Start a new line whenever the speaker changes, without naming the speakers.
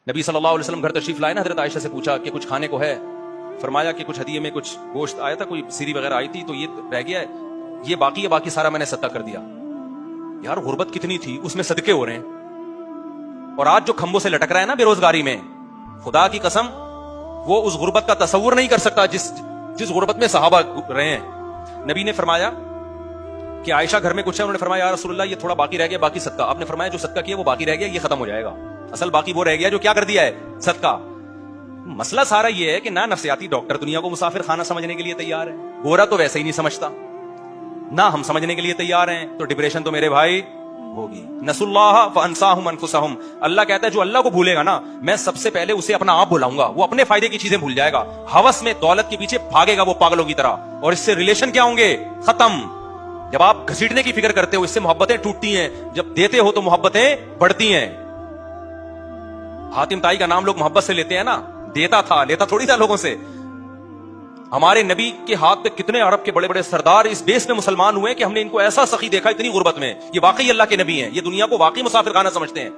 نبی صلی اللہ علیہ وسلم گھر تشریف لائے نا، حضرت عائشہ سے پوچھا کہ کچھ کھانے کو ہے؟ فرمایا کہ کچھ ہدیے میں کچھ گوشت آیا تھا، کوئی سیری وغیرہ آئی تھی، تو یہ رہ گیا ہے، یہ باقی ہے، باقی سارا میں نے صدقہ کر دیا۔ یار غربت کتنی تھی، اس میں صدقے ہو رہے ہیں۔ اور آج جو کھمبوں سے لٹک رہا ہے نا بے روزگاری میں، خدا کی قسم وہ اس غربت کا تصور نہیں کر سکتا جس غربت میں صحابہ رہے ہیں۔ نبی نے فرمایا کہ عائشہ گھر میں کچھ ہے، انہوں نے فرمایا یا رسول اللہ یہ تھوڑا باقی رہ گیا، باقی صدقہ۔ آپ نے فرمایا جو صدقہ کیا وہ باقی رہ گیا، یہ ختم ہو جائے گا، اصل باقی وہ رہ گیا جو کیا کر دیا ہے، صدقہ۔ مسئلہ سارا یہ ہے کہ نہ نفسیاتی ڈاکٹر دنیا کو مسافر خانہ سمجھنے کے لیے تیار ہے، گورا تو ویسے ہی نہیں سمجھتا، نہ ہم سمجھنے کے لیے تیار ہیں، تو ڈپریشن تو میرے بھائی ہوگی۔ نسوا اللہ فانساہم انفسہم، اللہ کہتا ہے جو اللہ کو بھولے گا نا، میں سب سے پہلے اسے اپنا آپ بھلاؤں گا، وہ اپنے فائدے کی چیزیں بھول جائے گا، ہوس میں دولت کے پیچھے بھاگے گا وہ پاگلوں کی طرح، اور اس سے ریلیشن کیا ہوں گے، ختم۔ جب آپ گھسیٹنے کی فکر کرتے ہو اس سے محبتیں ٹوٹتی ہیں، جب دیتے ہو تو محبتیں بڑھتی ہیں۔ حاتم طائی کا نام لوگ محبت سے لیتے ہیں نا، دیتا تھا، لیتا تھوڑی تھا لوگوں سے۔ ہمارے نبی کے ہاتھ پہ کتنے عرب کے بڑے بڑے سردار اس بیس میں مسلمان ہوئے کہ ہم نے ان کو ایسا سخی دیکھا اتنی غربت میں، یہ واقعی اللہ کے نبی ہیں، یہ دنیا کو واقعی مسافر خانہ سمجھتے ہیں۔